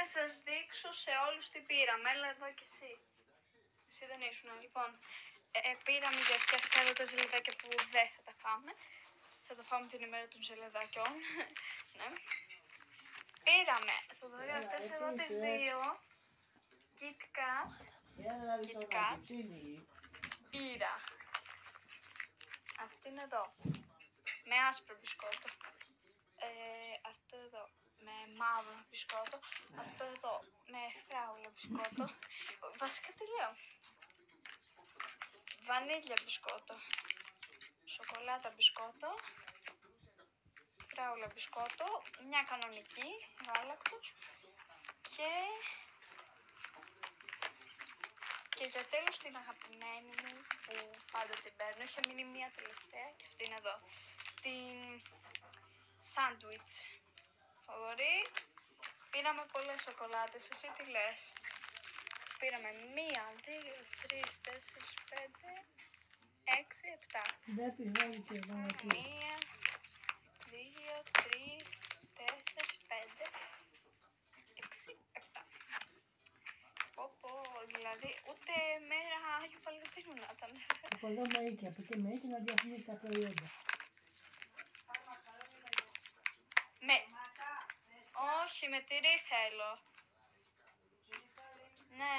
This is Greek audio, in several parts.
να σας δείξω σε όλους τι πήραμε. Έλα εδώ κι εσύ. Εσύ δεν ήσουν. Λοιπόν, πήραμε γιατί αυτά εδώ τα ζελεδάκια που δεν θα τα φάμε. Θα τα φάμε την ημέρα των ζελεδάκιων. Ναι. Πήραμε, Θοδωρή, αυτές εδώ τις δύο. Kit Kat. Πήρα. Αυτή είναι εδώ. Με άσπρο μπισκότο. Αυτό εδώ με μαύρο μπισκότο. Αυτό εδώ με φράουλα μπισκότο. Βασικά τι λέω. Βανίλια μπισκότο. Σοκολάτα μπισκότο. Φράουλα μπισκότο. Μια κανονική γάλακτος. Και για τέλος την αγαπημένη μου που πάντα την παίρνω. Είχε μείνει μία τελευταία και αυτή είναι εδώ. Την σάντουιτς. Θοδωρή, πήραμε πολλές σοκολάτες, εσύ τι λες? Πήραμε 1, 2, 3, 4, 5, 6, 7. 1, 2, 3, 4, 5, 6, 7. Δηλαδή ούτε μέρα Άγιου Βαλεντίνου να ήταν. Από εδώ μερίκια, από εκεί μερίκια να διαφημίσεις τα προϊόντα. Όχι, με τυρί θέλω. Ναι.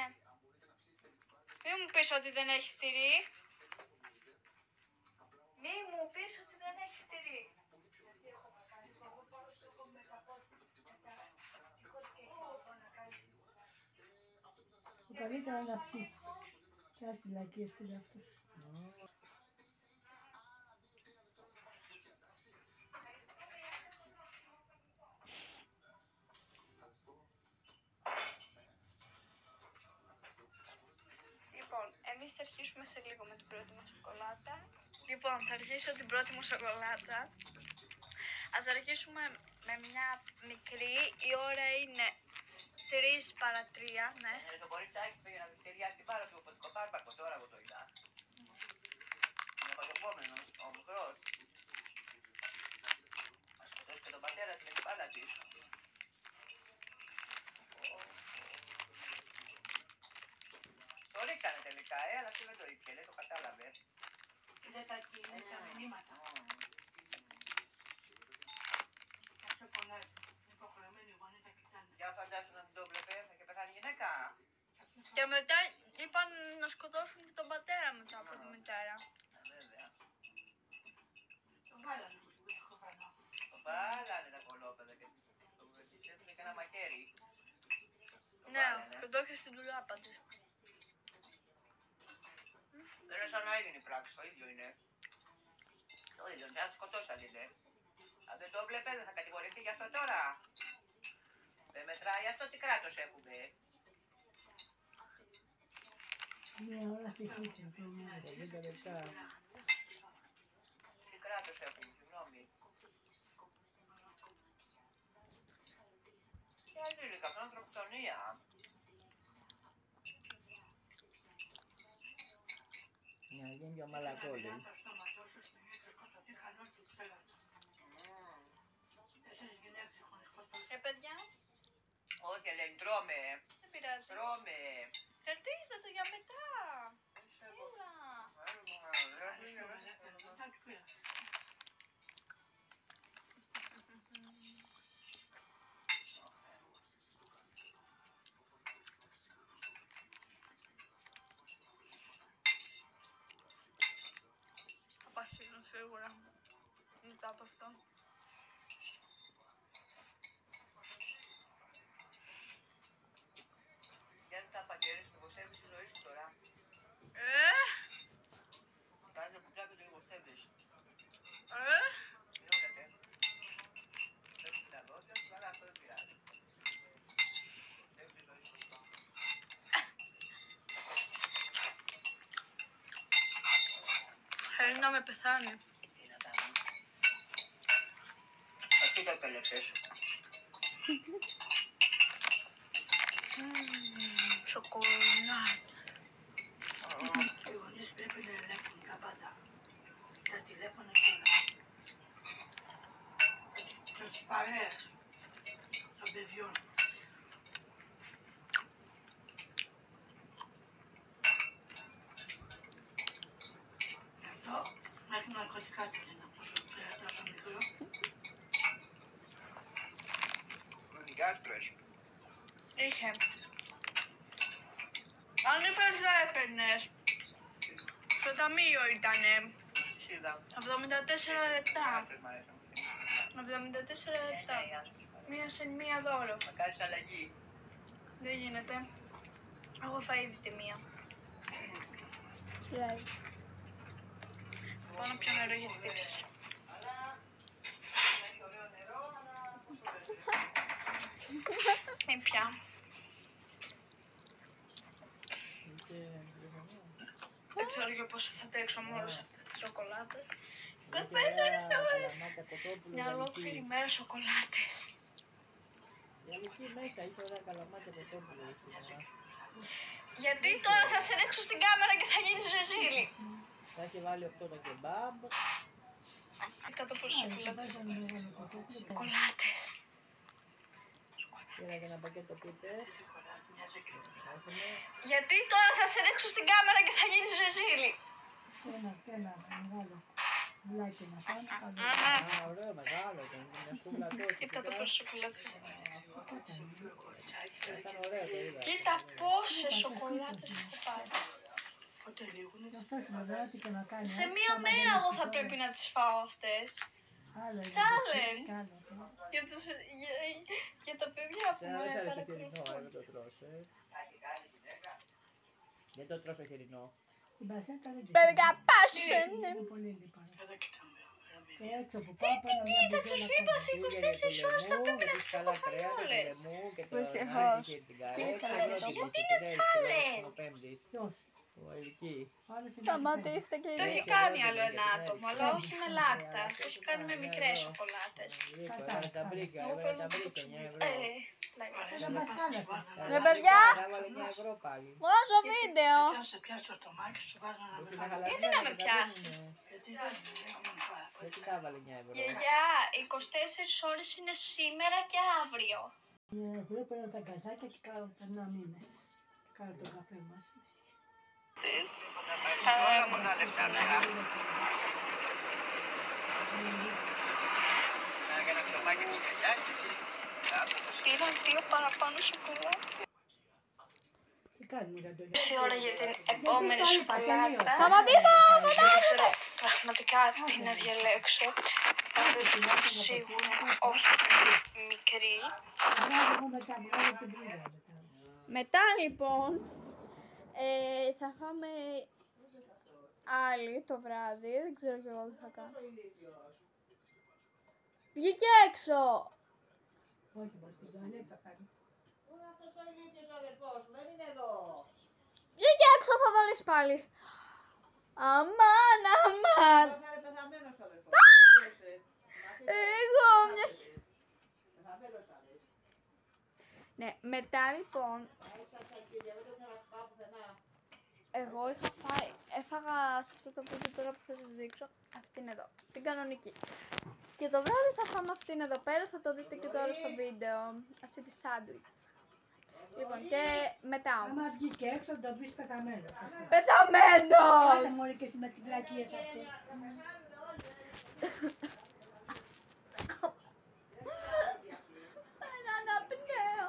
Μην μου πεις ότι δεν έχεις τυρί. Μην μου πεις ότι δεν έχεις τυρί. Το καλύτερο να ψήσεις. Κάτσε τις λακίες που είναι αυτός. Λοιπόν, εμείς θα αρχίσουμε σε λίγο με την πρώτη μας σοκολάτα. Λοιπόν, θα αρχίσω την πρώτη μου σοκολάτα. Ας αρχίσουμε με μια μικρή. Η ώρα είναι 3 παρά 3, ναι. Το κοριτσάκι πήγε να ταιριάξει πάρα του φωτικό πάρπακο, τώρα εγώ το είδα. Είναι παζοπόμενο, ο μικρός. Ας σκοτώσει και τον πατέρα στην εκπάλα της. Το ρίξανε τελικά, αλλά αυτή δεν το ήθελε, το κατάλαβε. Είδε τα μηνύματα. Κάποιο πονάει. Είναι υποχρεωμένοι οι γονείς να κοιτάνε. Για φαντάσου να μην το βλέπε, θα είχε πεθάνει γυναίκα. Και μετά είπαν να σκοτώσουν και τον πατέρα μετά από τη μητέρα. Βέβαια. Το βάλανε που την ψυχοφανώ. Το βάλανε τα κολόπεδα και της έφυγε και ένα μαχαίρι. Ναι, και το είχε στην τουλάπα της. Δεν είναι σαν να έγινε η πράξη, το ίδιο είναι. Το ίδιο, δεν θα σκοτώσαν είναι. Αν δεν το βλέπε δεν θα κατηγορηθεί γι' αυτό τώρα. Δεν μετράει αυτό τι κράτος έχουμε. Μια ώρα στοιχίσια, δεν τα λεπτά. Τι κράτος έχουμε, συγγνώμη. Τι αντίληκα, αυτό είναι ανθρωποκτονία. Μια γένεια μαλακόλη. Παιδιά, Όχι, Ελένη, τρώμε. δεν πειράζει. Τρώμε. Χαρτίζα το για μετά. Έλα. Θα πασχίσουν σίγουρα μετά από αυτό. Γιάννη, τα παγγέλες που υποστεύεις τη ζωή σου τώρα. Κάνε το κουτάκι το υποστεύεις. Μειώνεται. Θέλεις να δω, θέλεις να αυτό δεν πειράζει. Υποστεύεις τη ζωή σου. Θέλει να με πεθάνει. Τι να κάνω. Αυτή το επέλεξες. Σοκολάτα. Οι γονείς πρέπει να ελέγχουν τα πάντα. Τα τηλέφωνα και όλα. Και τις παρέες των παιδιών. γάστρες. Είχε. Αν είπες να έπαιρνες, στο ταμείο ήτανε Σίδα. 74 λεπτά. Γάστρες μ' αρέσουν. 74 λεπτά. Ναι, γάστρες. Μία σε μία δώρο. Θα κάνεις αλλαγή. Δεν γίνεται. Έχω φάει ήδη τη μία. Πάω να πιω νερό γιατί δίψασα. Έχει ωραίο νερό, αλλά Μην πια. Δεν ξέρω για πόσο θα τρέξω μόνο σε αυτές τις σοκολάτες. 24 ώρες. Μια ολόκληρη μέρα σοκολάτες. Εκεί μέσα είχε ωραία καλαμάκια κοτόπουλο. Γιατί τώρα θα σε ρίξω στην κάμερα και θα γίνεις ρεζίλη. Θα έχει βάλει 8 το κεμπάμπ. Κάτω από σοκολάτες. Ήταν μεγάλο κοτόπουλο. Σοκολάτες. Πήρα και ένα πακέτο πίτερ. Γιατί τώρα θα σε ρίξω στην κάμερα και θα γίνεις ρεζίλη. Ένα μεγάλο μπλάκι να φάνε. Α, ωραίο, μεγάλο. Ήταν μια σκούβλα τόσο. Κοίτα το πόσες σοκολάτες. Ήταν ωραίο, το είδα. Κοίτα πόσες σοκολάτες έχω πάρει. Αυτό είναι ό,τι και να κάνει. Σε μία μέρα εγώ θα πρέπει να τις φάω αυτές. Challenge. Για τα παιδιά που Δεν με άρεσε παρακολουθούν. χοιρινό, δεν το τρως, Δεν το τρως το χοιρινό. Στην Πασέτα δεν Baby κοιτάμε. got passion. Είναι πολύ λιπαρό. Εδώ κοιτάμε. Και έξω που πάω παίρνω μια Κοίτα, μπουκέλα τους είπα σε κόκκι. 24 ώρες θα πρέπει να τις έχω φάει όλες. Δυστυχώς. Κοίτα, γιατί είναι challenge. Ποιος? Άλλος είναι Σταματήστε και Το οι έχει κάνει άλλο ένα άτομο, αλλά όχι με λάκτα. Το έχει κάνει με μικρές σοκολάτες. Τα βρήκα, τα βρήκα 9 ευρώ. Δεν μας χάλασε. Ρε παιδιά, Έβαλε 9 ευρώ πάλι. βγάζω βίντεο. Και αν σε πιάσει το στομάχι σου βάζω να με Όχι, φάει. χαλασμένα, Γιατί να με τα πιάσει? δίνουνε. Γιατί δεν έχουν φάει. Γιατί τα έβαλε 9 ευρώ. Γιαγιά, 24 ώρες είναι σήμερα και αύριο. Εγώ παίρνω τα γκαζάκια και κάνω περνά μήνες. Κάνω τον καφέ μας. Όλα μου τα λεφτά πέρα. Για ένα ψωμάκι της γιαγιάς. Πήραν 2 παραπάνω σοκολάτες. Τι κάνουμε για το Ήρθε η ώρα για την επόμενη σοκολάτα. Σταματήστε! Δεν ξέρω πραγματικά τι να διαλέξω. Θα σίγουρα όχι μικρή. βγάζω μετά, βγάζω την πρίζα μετά. Μετά λοιπόν θα φάμε άλλη το βράδυ. Δεν ξέρω κι εγώ τι θα κάνω. Βγήκε έξω! Όχι, μας την τουαλέτα θα κάνει. Βγήκε έξω, θα δω πάλι. Αμάν, αμάν. Εγώ μια... Ναι, μετά λοιπόν... Εγώ έφαγα σε αυτό το βίντεο τώρα που θα σας δείξω αυτήν εδώ, την κανονική. Και το βράδυ θα φάμε αυτήν εδώ πέρα, θα το δείτε και τώρα στο βίντεο, αυτή τη σάντουιτς. Λοιπόν, και μετά όμως. Άμα βγει και έξω, το πεις πεθαμένο. Πεθαμένος! Άσε μόλι και εσύ με την πλακίες αυτή. Ένα αναπνέω.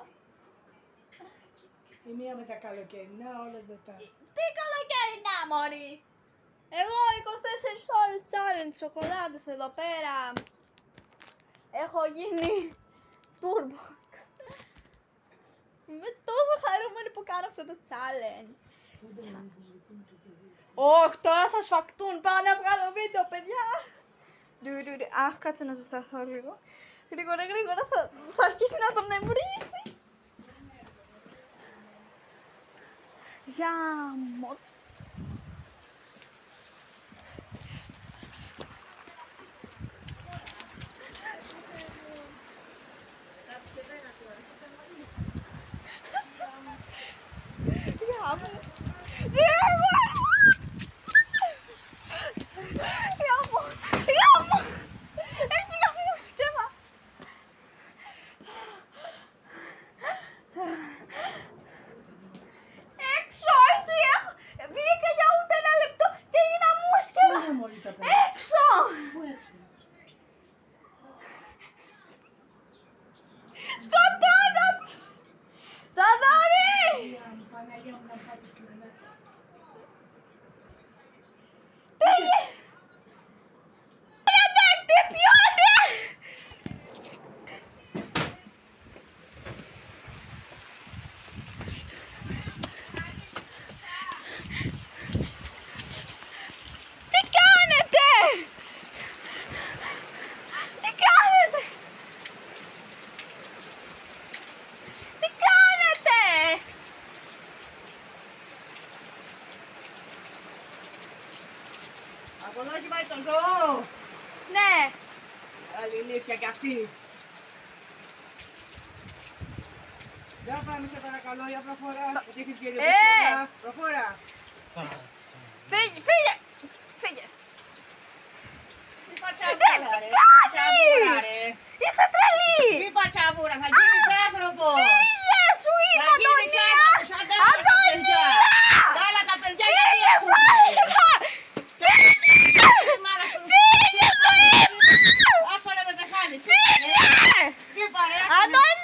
Η μία με τα καλοκαιρινά, όλες μετά. Τι καλοκαιρινά, μωρή! Εγώ 24 ώρες challenge σοκολάτες εδώ πέρα. Έχω γίνει turbo. Είμαι τόσο χαρούμενη που κάνω αυτό το challenge. Όχι, τώρα θα σφακτούν. Πάω να βγάλω βίντεο, παιδιά. Αχ, κάτσε να ζεσταθώ λίγο. Γρήγορα, θα αρχίσει να τον εμπρίσει. Γάμο. κολό έχει βάλει το ζώο. Ναι. Άλλη ηλίθεια κι αυτή. Για πάμε σε παρακαλώ, για προφορά. Γιατί έχεις γύρει προφορά. Φύγε, φύγε. Φύγε. Τι πατσαβούρα ρε, τι πατσαβούρα ρε. Είσαι τρελή. Τι πατσαβούρα, θα γίνεις άνθρωπος. Φύγε, σου είπα, Θα γίνεις άνθρωπος, σαν τα άλλα τα παιδιά. Τα άλλα τα παιδιά γιατί σου έχουνε. είπα. Φύγε, σου είπα. Άσο να με πεθάνεις. Φύγε. Τι παρέα. Αντώνη.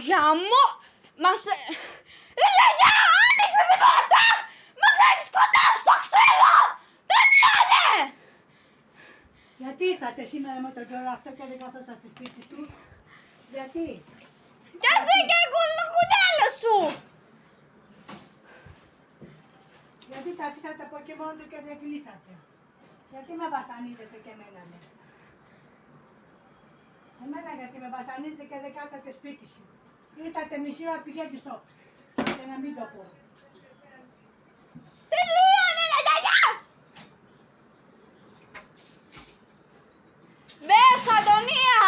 Γαμώ! Μας... Λιλιά! Άνοιξε την πόρτα! Μας έχει σκοτώσει το ξύλο! Τελειώνε! Γιατί ήρθατε σήμερα με τον καιρό αυτό και δεν καθόσαστε στη σπίτι σου? Γιατί? Κι εσύ και οι κουνέλες σου! Γιατί τα αφήσατε από εκεί μόνο του και δεν κλείσατε? Γιατί με βασανίζετε και εμένα ναι? Εμένα γιατί με βασανίζετε και δεν κάτσατε σπίτι σου? Ήρθατε μισή ώρα πηγαίνετε στο... και να μην το πω. Τελείωνε, λαγιά! Μπες, Αντωνία!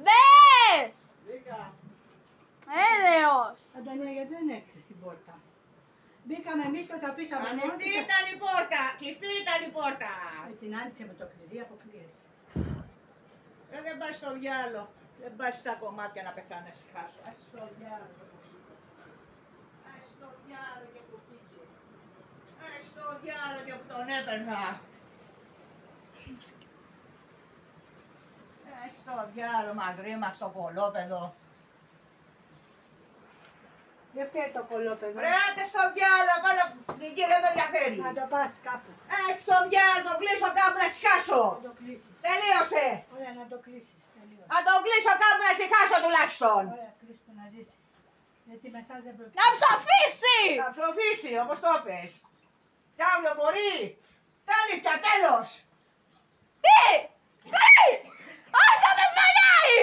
Μπες! Μπήκα. Έλεος! Αντωνία, γιατί δεν έκλεισες την πόρτα? Μπήκαμε εμείς και το αφήσαμε μόνο Ανοιχτή του. ήταν η πόρτα, κλειστή ήταν η πόρτα. Την άνοιξε με το κλειδί, αποκλείεται. Δεν πας στο διάλο. Δεν πας στα κομμάτια να πεθάνεις χάσω. Ας στο διάλο. Ας στο διάλο και που πήγε. Ας στο διάλο και που τον έπαιρνα. Ας στο διάλο μας ρήμαξε το κολόπεδο. Δεν φταίει το κολόπεδο. Ρε άντε στο διάλο, πάνω και δεν με ενδιαφέρει. Να το πας κάπου. Ας στο διάλο, το κλείσω κάπου να συχάσω. Να το κλείσεις. Τελείωσε. Ωραία, να το κλείσεις. Τελείως. Να το κλείσω κάπου να συχάσω τουλάχιστον. Ωραία, κλείσει το να ζήσει. Γιατί με εσάς δεν πρόκειται. Να ψοφήσει! Θα ψοφήσει, όπως το πες. Κι αύριο μπορεί. Φτάνει πια, τέλος. Τι! Τι! Όχι, θα με σφαλιάει!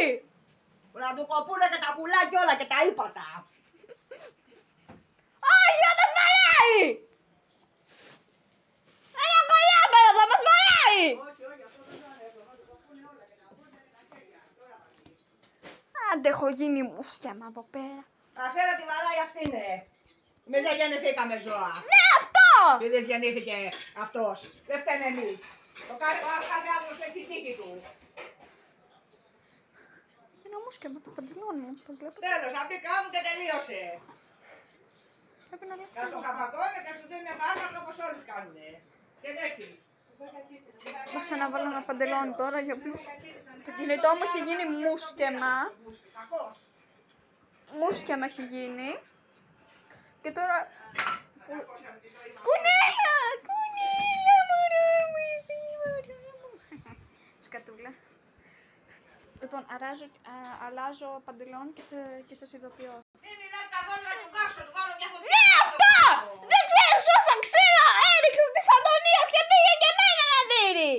Που να του κοπούνε και τα πουλά κι όλα και τα ύπατα. Όχι, θα με σφαλιάει! Ένα κολλιάμπελο θα με σφαλιάει! Όχι, όχι, αυτό δεν θα είναι. Θα του κοπούνε όλα και τα πουλά και τα χέρια. Τώρα θα δεις. Άντε, έχω γίνει μουσκέμα εδώ πέρα. Αφέρα τη βαράει αυτή είναι. Εμείς δεν γεννηθήκαμε ζώα. Ναι, αυτό! Και δεν γεννήθηκε αυτός. Δεν φταίνε εμείς. Το κάθε άνθρωπος έχει τη τύχη του. Είναι μουσκέμα το παντελόνι μου, το βλέπω. Τέλος, αυτή κάπου και τελείωσε. Πρέπει να Να λέξω. το χαπακώνε και σου δίνει φάρμακο όπως όλοι κάνουνε. Και εσείς. Μπορούσα να βάλω ένα παντελόνι τώρα για πλούς. Το κινητό μου έχει γίνει μουσκέμα. Κακός. Μουσκέμα έχει γίνει. Και τώρα... Κουνέλα! Κουνέλα, μωρό μου, εσύ, μωρό μου. Σκατούλα. Λοιπόν, αλλάζω παντελόνι και σας ειδοποιώ. Μην μιλάς καθόλου να του κάσω, του βάλω μια φωτιά. Ναι, αυτό! Δεν ξέρεις όσα ξύλα έριξες της Αντωνίας και πήγε και εμένα να δίνει!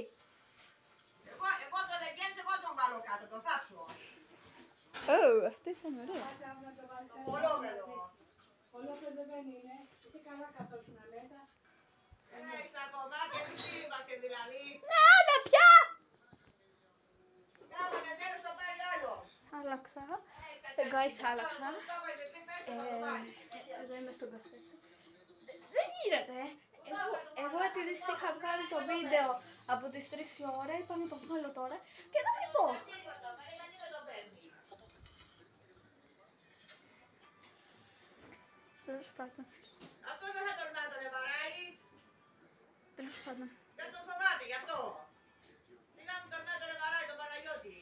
Εγώ το δεκέμβρη, εγώ τον βάλω κάτω, τον θάψω. Αυτή ήταν ωραία. Το κολόπεδο. Κολόπεδο δεν είναι. Τι καλά καθόσουνα μέσα. Στα κομμάτια εμείς τι είμαστε δηλαδή. Ναι, άντε πια! Κάμανε τέλος το πάρει άλλος. Άλλαξα. Guys, άλλαξα. Εδώ είμαι στον καφέ. Δεν γίνεται. Εγώ επειδή σας είχα βγάλει το βίντεο από τις 3 η ώρα, είπα να το βγάλω τώρα και να μην πω. Τέλος πάντων. Αυτός δεν θα τολμά να τον βαράει. Τέλος πάντων. Δεν τον φοβάται γι' αυτό. Τι να μου τολμά να τον βαράει τον Παναγιώτη.